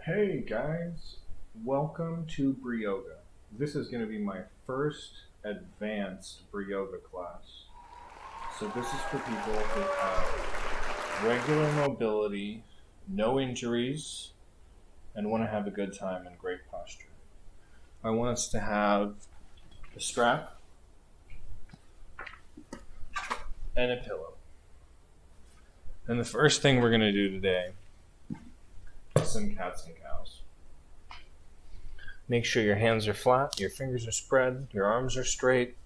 Hey guys, welcome to Brioga. This is going to be my first advanced Brioga class. So this is for people who have regular mobility, no injuries, and want to have a good time and great posture. I want us to have a strap and a pillow. And the first thing we're going to do today is some cats and cows. Make sure your hands are flat, your fingers are spread, your arms are straight,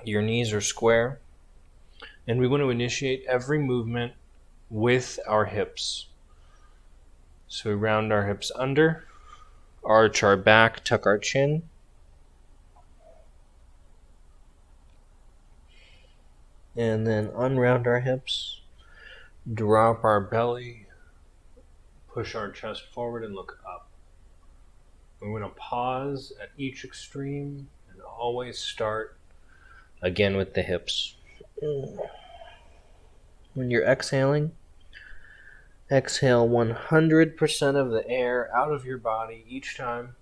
your knees are square. And we want to initiate every movement with our hips. So we round our hips under, arch our back, tuck our chin. And then unround our hips, drop our belly, push our chest forward and look up. We're going to pause at each extreme and always start again with the hips. When you're exhaling, exhale 100% of the air out of your body each time.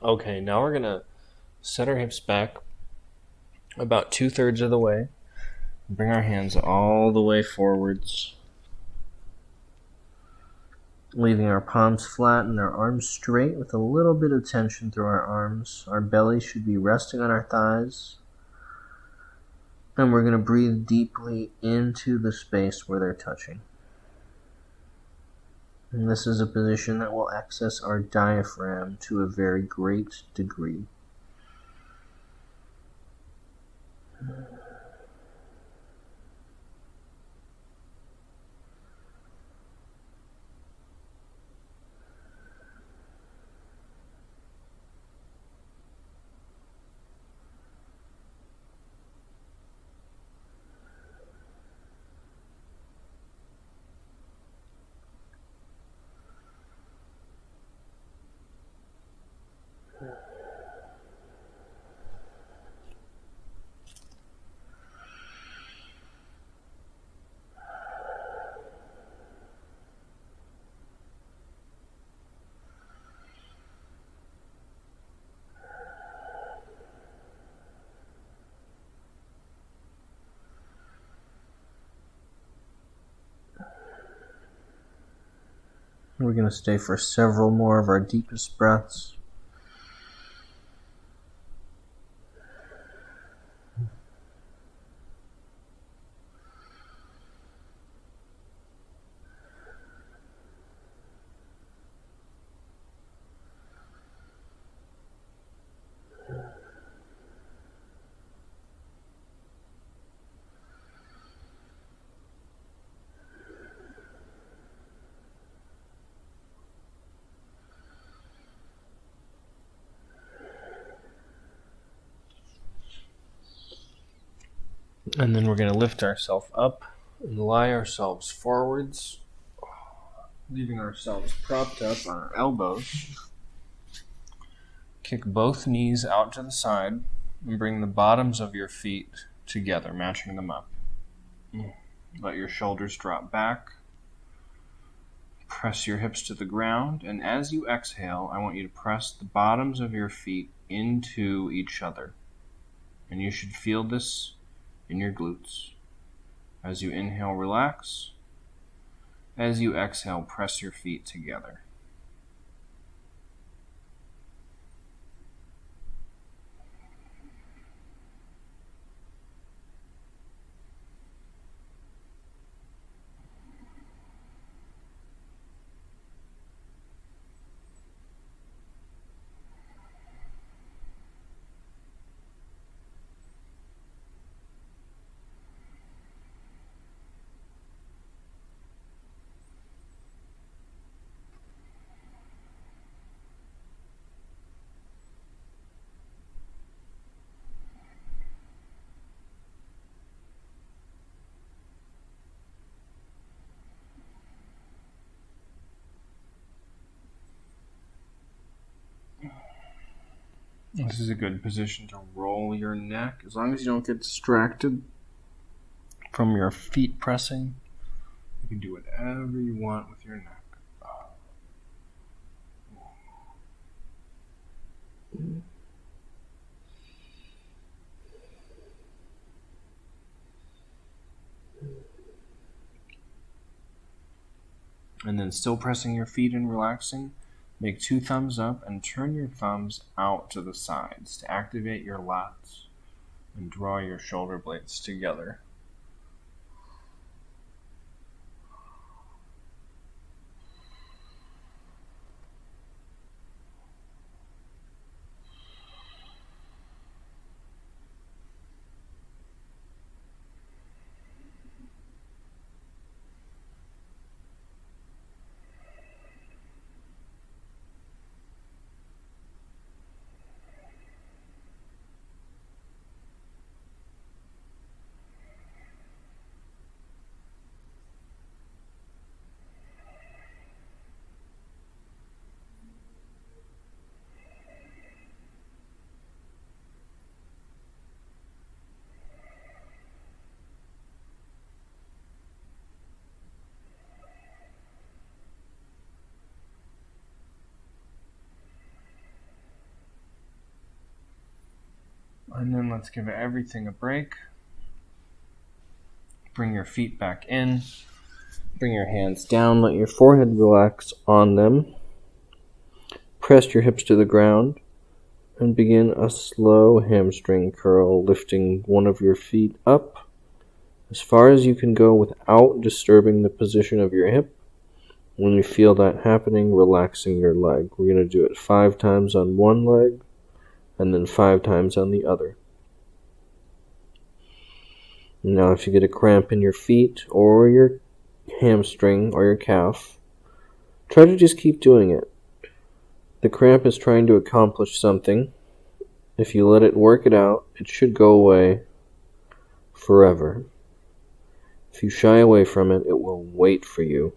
Okay, now we're going to set our hips back about 2/3 of the way. Bring our hands all the way forwards, leaving our palms flat and our arms straight with a little bit of tension through our arms. Our belly should be resting on our thighs. And we're going to breathe deeply into the space where they're touching. And this is a position that will access our diaphragm to a very great degree. We're going to stay for several more of our deepest breaths. And then we're going to lift ourselves up and lie ourselves forwards, leaving ourselves propped up on our elbows. Kick both knees out to the side and bring the bottoms of your feet together, matching them up. Let your shoulders drop back. Press your hips to the ground, and as you exhale, I want you to press the bottoms of your feet into each other. And you should feel this in your glutes. As you inhale, relax. As you exhale, press your feet together. This is a good position to roll your neck. As long as you don't get distracted from your feet pressing, you can do whatever you want with your neck. And then still pressing your feet and relaxing, make 2 thumbs up and turn your thumbs out to the sides to activate your lats and draw your shoulder blades together. And then let's give everything a break. Bring your feet back in. Bring your hands down. Let your forehead relax on them. Press your hips to the ground. And begin a slow hamstring curl, lifting one of your feet up as far as you can go without disturbing the position of your hip. When you feel that happening, relaxing your leg. We're going to do it 5 times on one leg and then 5 times on the other. Now, if you get a cramp in your feet or your hamstring or your calf, try to just keep doing it. The cramp is trying to accomplish something. If you let it work it out, it should go away forever. If you shy away from it, it will wait for you.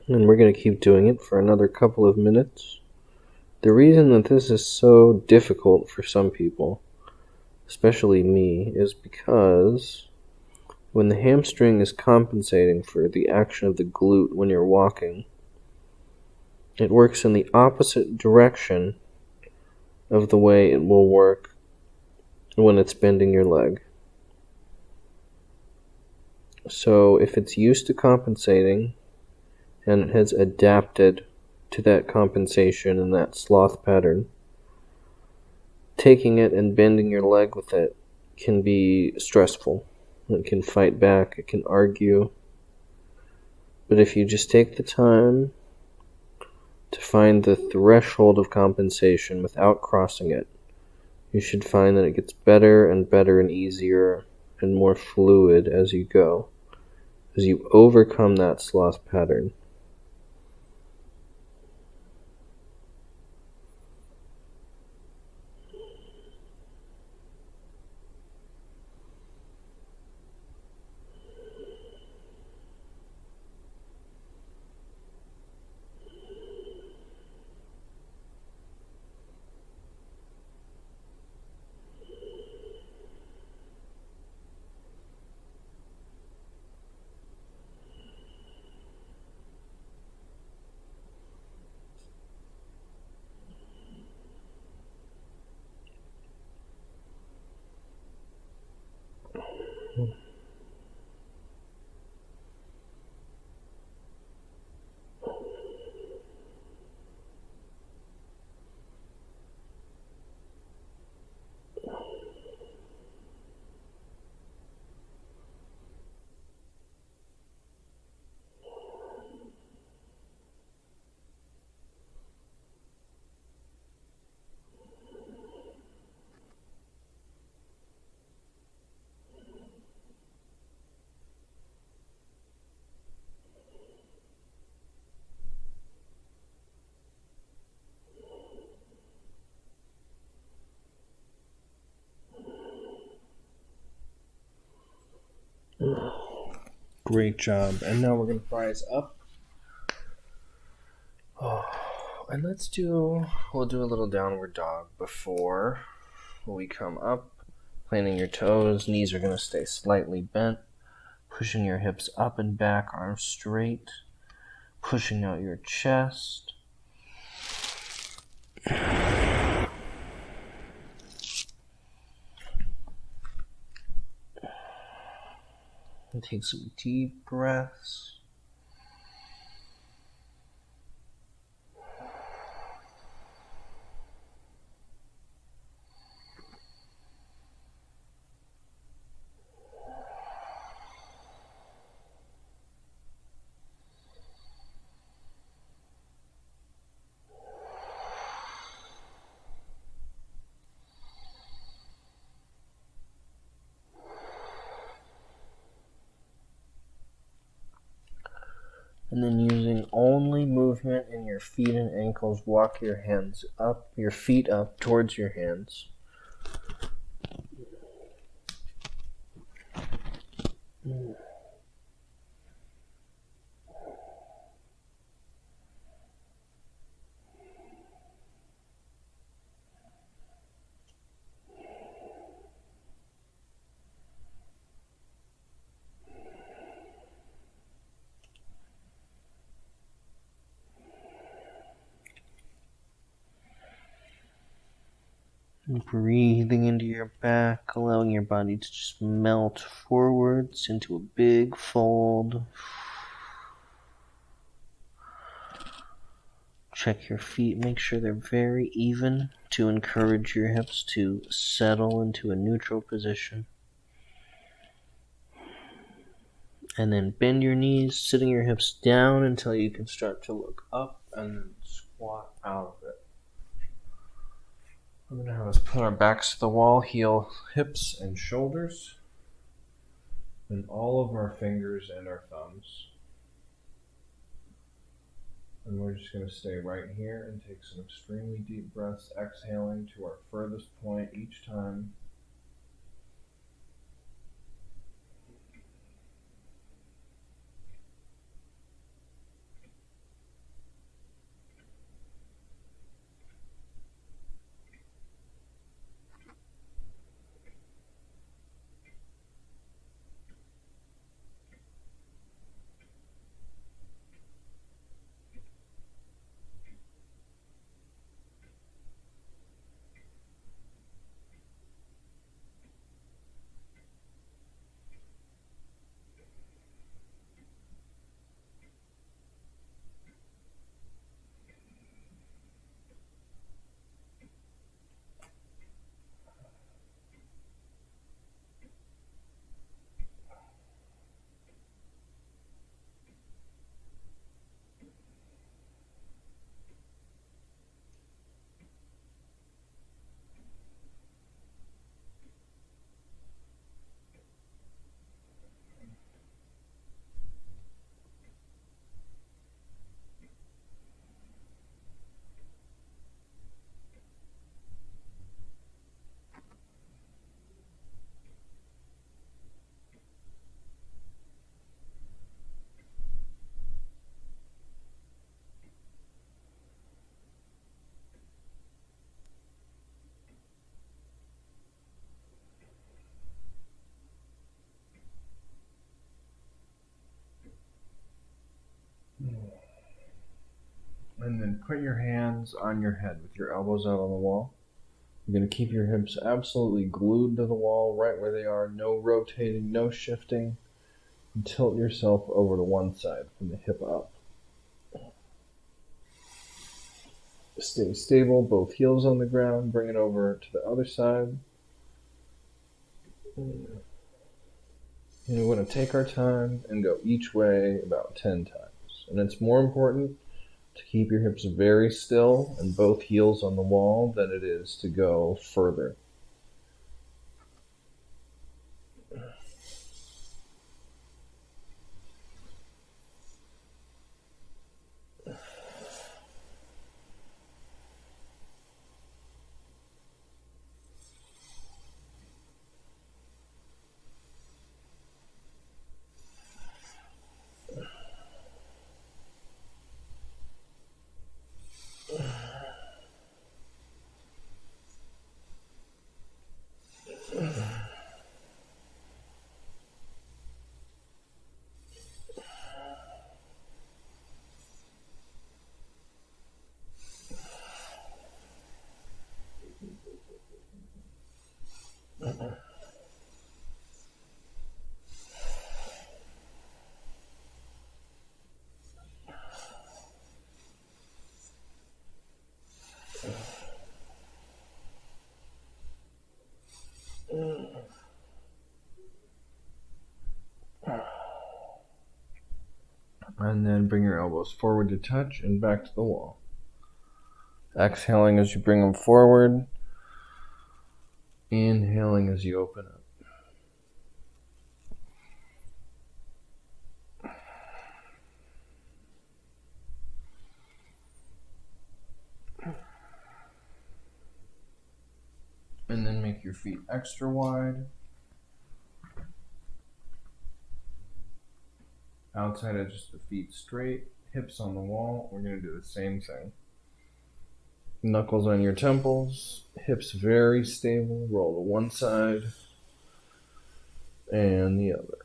And we're going to keep doing it for another couple of minutes. The reason that this is so difficult for some people, especially me, is because when the hamstring is compensating for the action of the glute when you're walking, it works in the opposite direction of the way it will work when it's bending your leg. So if it's used to compensating and it has adapted to that compensation and that sloth pattern, taking it and bending your leg with it can be stressful. It can fight back, it can argue. But if you just take the time to find the threshold of compensation without crossing it, you should find that it gets better and better and easier and more fluid as you go, as you overcome that sloth pattern. Great job. And now we're going to rise up. Oh, and we'll do a little downward dog before we come up. Planting your toes, knees are going to stay slightly bent. Pushing your hips up and back, arms straight. Pushing out your chest. And take some deep breaths. And then using only movement in your feet and ankles, walk your hands up, your feet up towards your hands. Breathing into your back, allowing your body to just melt forwards into a big fold. Check your feet, make sure they're very even to encourage your hips to settle into a neutral position. And then bend your knees, sitting your hips down until you can start to look up and then squat out of it. We're going to have us put our backs to the wall, heel, hips, and shoulders, and all of our fingers and our thumbs. And we're just going to stay right here and take some extremely deep breaths, exhaling to our furthest point each time. And then put your hands on your head with your elbows out on the wall. You're going to keep your hips absolutely glued to the wall right where they are. No rotating, no shifting. And tilt yourself over to one side from the hip up. Stay stable, both heels on the ground. Bring it over to the other side. And we're going to take our time and go each way about 10 times. And it's more important to keep your hips very still and both heels on the wall than it is to go further. And then bring your elbows forward to touch and back to the wall. Exhaling as you bring them forward. Inhaling as you open up. And then make your feet extra wide. Outside edges of the feet straight, hips on the wall. We're going to do the same thing. Knuckles on your temples, hips very stable. Roll to one side and the other.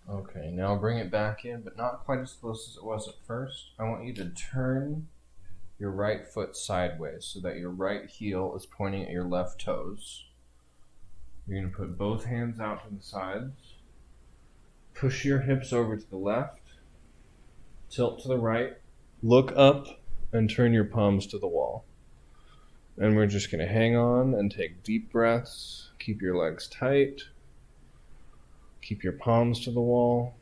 Okay, now bring it back in, but not quite as close as it was at first. I want you to turn your right foot sideways so that your right heel is pointing at your left toes. You're going to put both hands out to the sides. Push your hips over to the left. Tilt to the right. Look up and turn your palms to the wall. And we're just going to hang on and take deep breaths. Keep your legs tight. Keep your palms to the wall.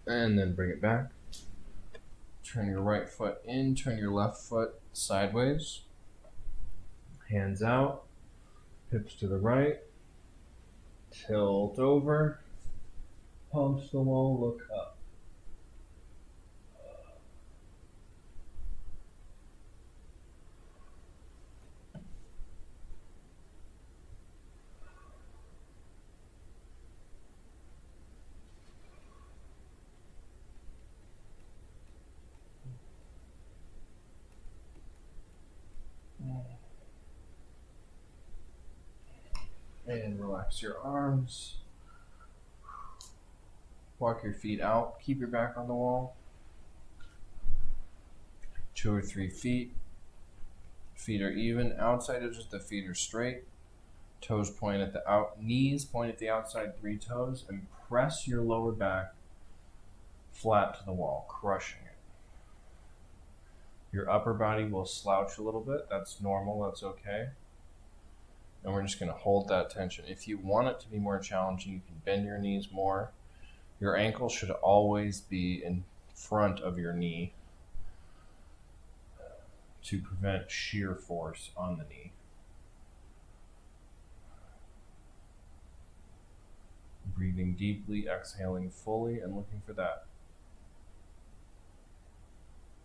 And then bring it back. Turn your right foot in, turn your left foot sideways. Hands out, hips to the right. Tilt over, palms to the wall, look up. And relax your arms. Walk your feet out. Keep your back on the wall. 2 or 3 feet. Feet are even. Outside edges of the feet are straight. Toes point at the out. Knees point at the outside 3 toes. And press your lower back flat to the wall, crushing it. Your upper body will slouch a little bit. That's normal. That's okay. And we're just going to hold that tension. If you want it to be more challenging, you can bend your knees more. Your ankle should always be in front of your knee to prevent shear force on the knee. Breathing deeply, exhaling fully, and looking for that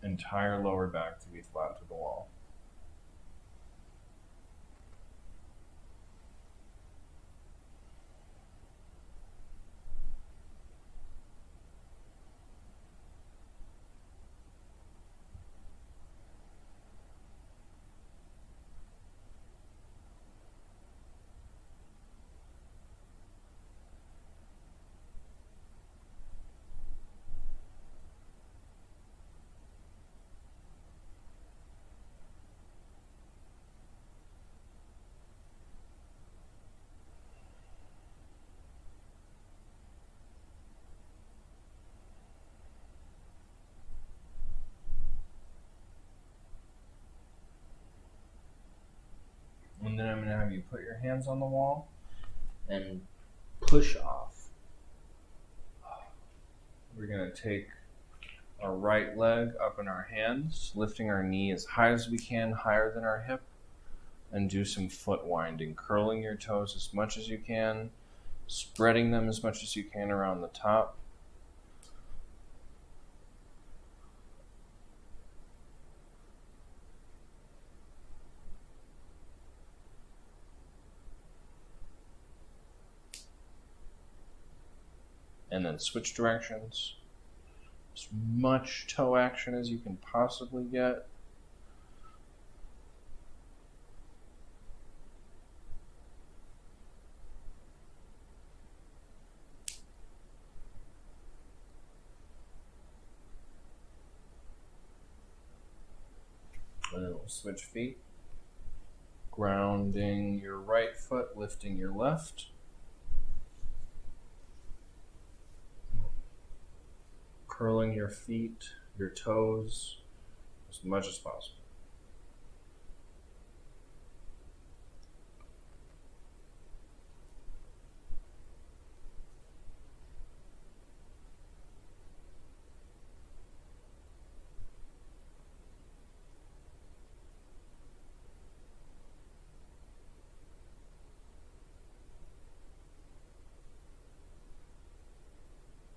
entire lower back to be flat to the wall. And then I'm going to have you put your hands on the wall and push off. We're going to take our right leg up in our hands, lifting our knee as high as we can, higher than our hip, and do some foot winding, curling your toes as much as you can, spreading them as much as you can around the top, then switch directions. As much toe action as you can possibly get. And then we'll switch feet. Grounding your right foot, lifting your left. Curling your feet, your toes, as much as possible.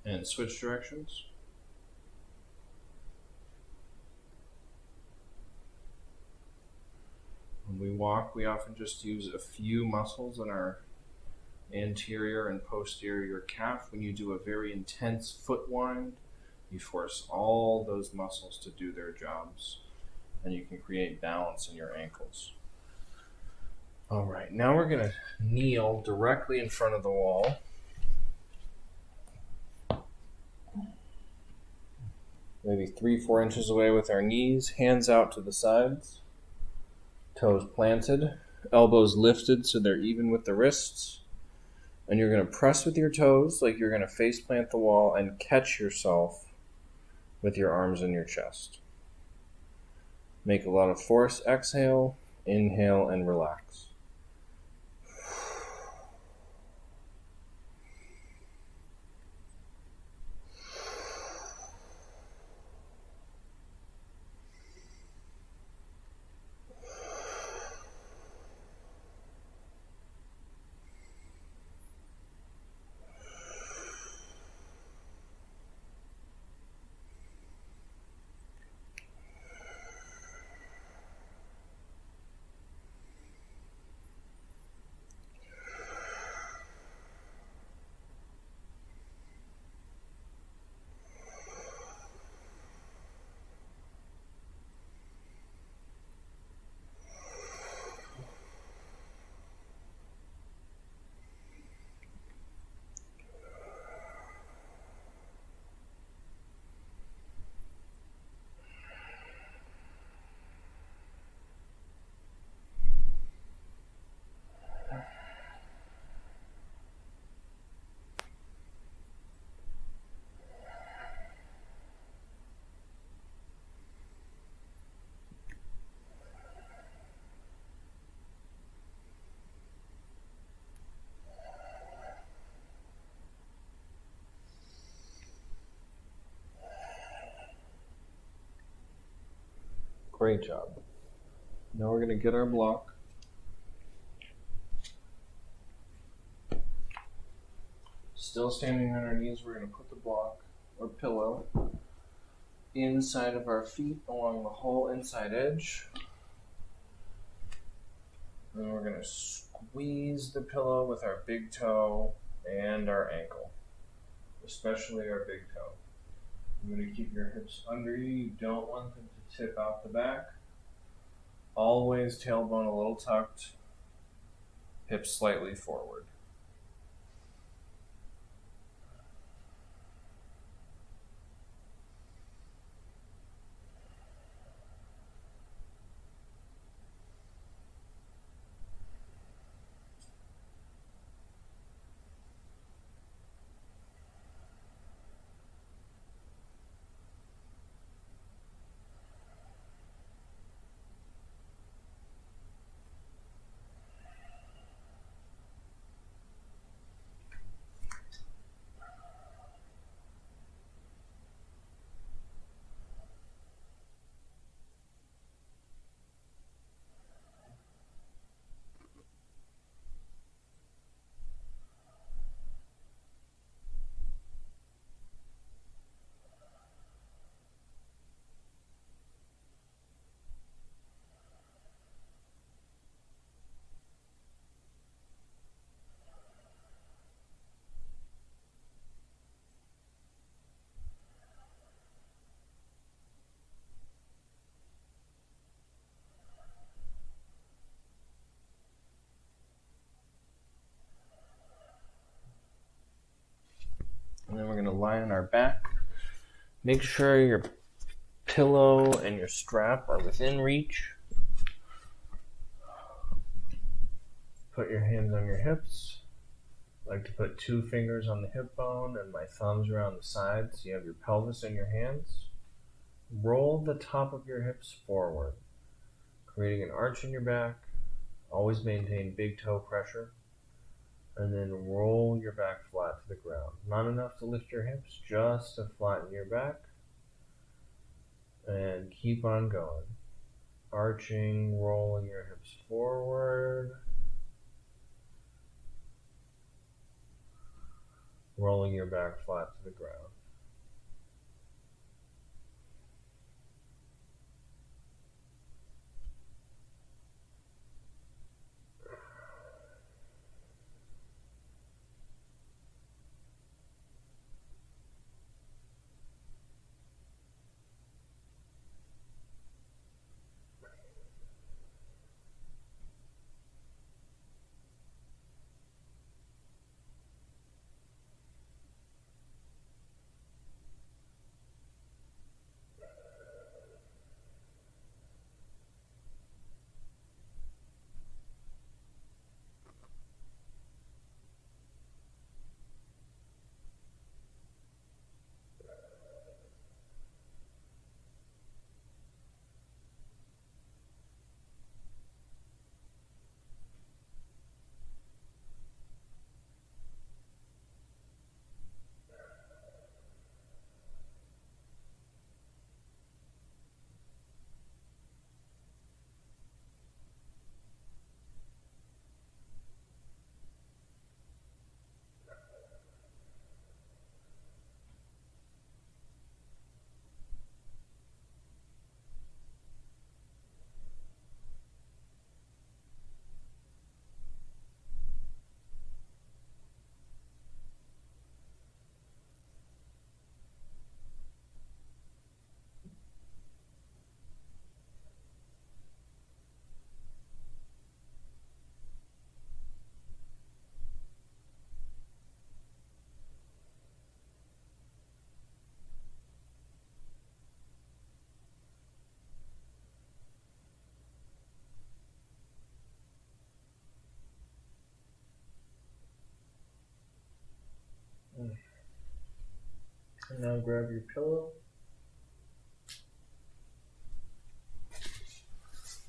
And switch directions. When we walk, we often just use a few muscles in our anterior and posterior calf. When you do a very intense foot wind, you force all those muscles to do their jobs, and you can create balance in your ankles. All right, now we're going to kneel directly in front of the wall. Maybe 3-4 inches away with our knees, hands out to the sides, toes planted, elbows lifted so they're even with the wrists. And you're going to press with your toes like you're going to face plant the wall and catch yourself with your arms in your chest. Make a lot of force. Exhale, inhale, and relax. Great job. Now we're going to get our block. Still standing on our knees, we're going to put the block or pillow inside of our feet along the whole inside edge. And we're going to squeeze the pillow with our big toe and our ankle, especially our big toe. You're going to keep your hips under you. You don't want them to tip out the back. Always tailbone a little tucked, hips slightly forward. lying on our back. Make sure your pillow and your strap are within reach. Put your hands on your hips. I like to put 2 fingers on the hip bone and my thumbs around the sides. You have your pelvis in your hands. Roll the top of your hips forward, creating an arch in your back. Always maintain big toe pressure. And then roll your back flat to the ground. Not enough to lift your hips, just to flatten your back. And keep on going. Arching, rolling your hips forward. Rolling your back flat to the ground. And now grab your pillow.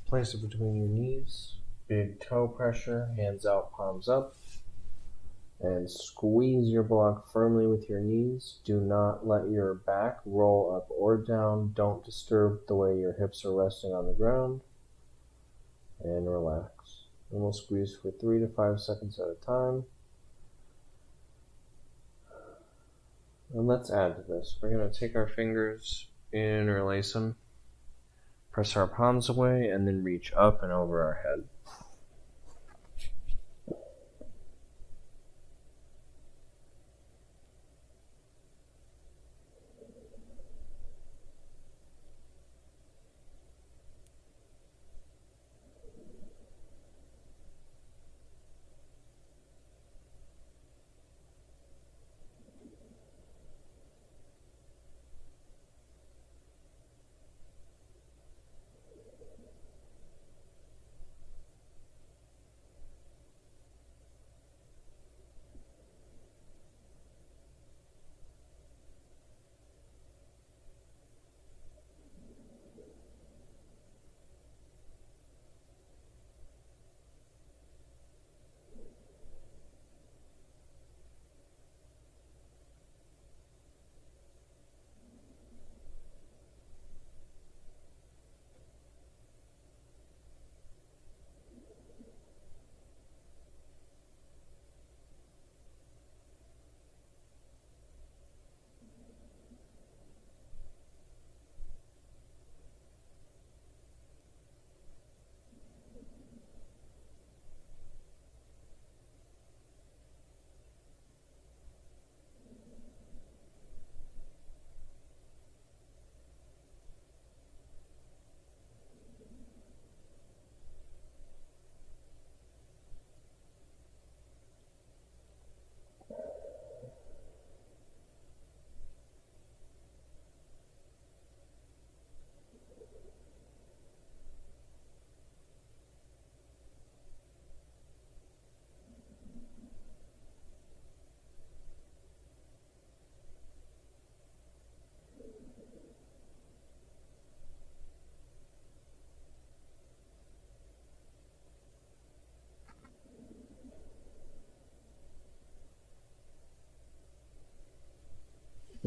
Place it between your knees. Big toe pressure, hands out, palms up. And squeeze your block firmly with your knees. Do not let your back roll up or down. Don't disturb the way your hips are resting on the ground. And relax. And we'll squeeze for 3 to 5 seconds at a time. And let's add to this. We're going to take our fingers, interlace them, press our palms away, and then reach up and over our head.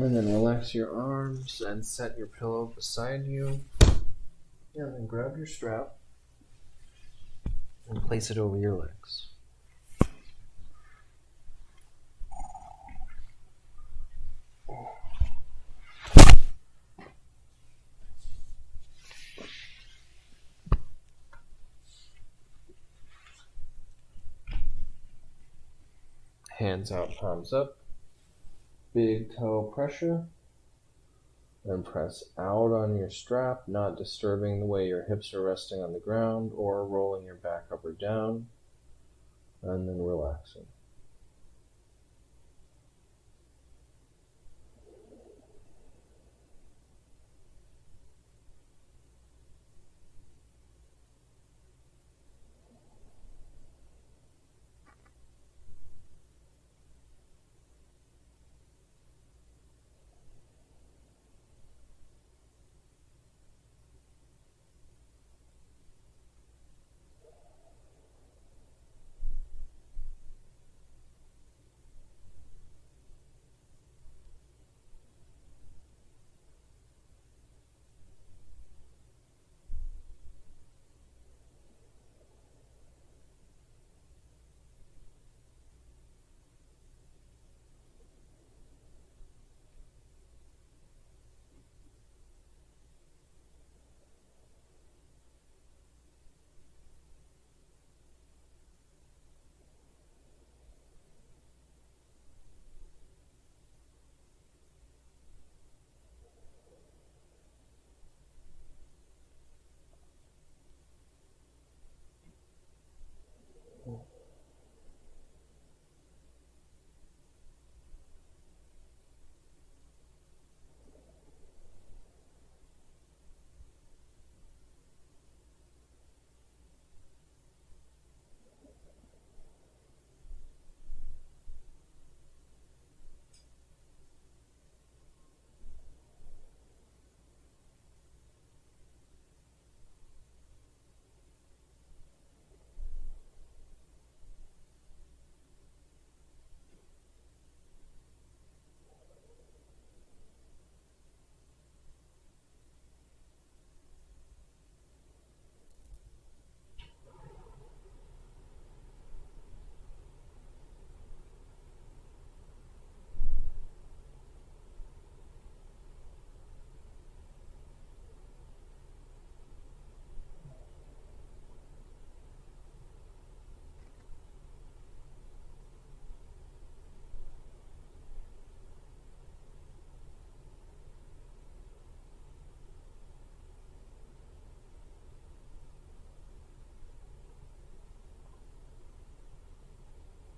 And then relax your arms and set your pillow beside you. And then grab your strap and place it over your legs. Hands out, palms up. Big toe pressure. And press out on your strap, not disturbing the way your hips are resting on the ground or rolling your back up or down. And then relaxing.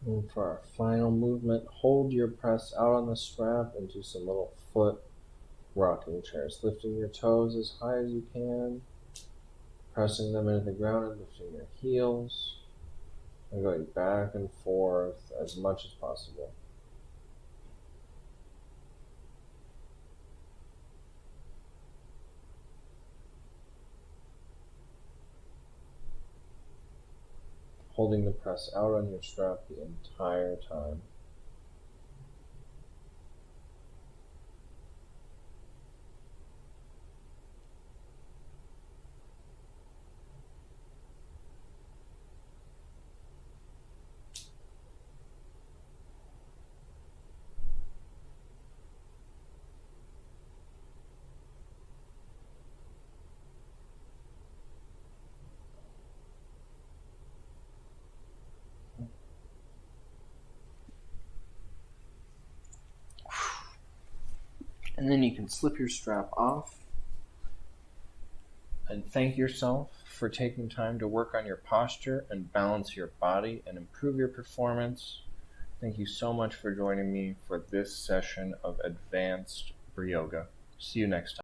And for our final movement, hold your press out on the strap and do some little foot rocking chairs, lifting your toes as high as you can, pressing them into the ground and lifting your heels, and going back and forth as much as possible. Holding the press out on your strap the entire time. And then you can slip your strap off and thank yourself for taking time to work on your posture and balance your body and improve your performance. Thank you so much for joining me for this session of Advanced Brioga. See you next time.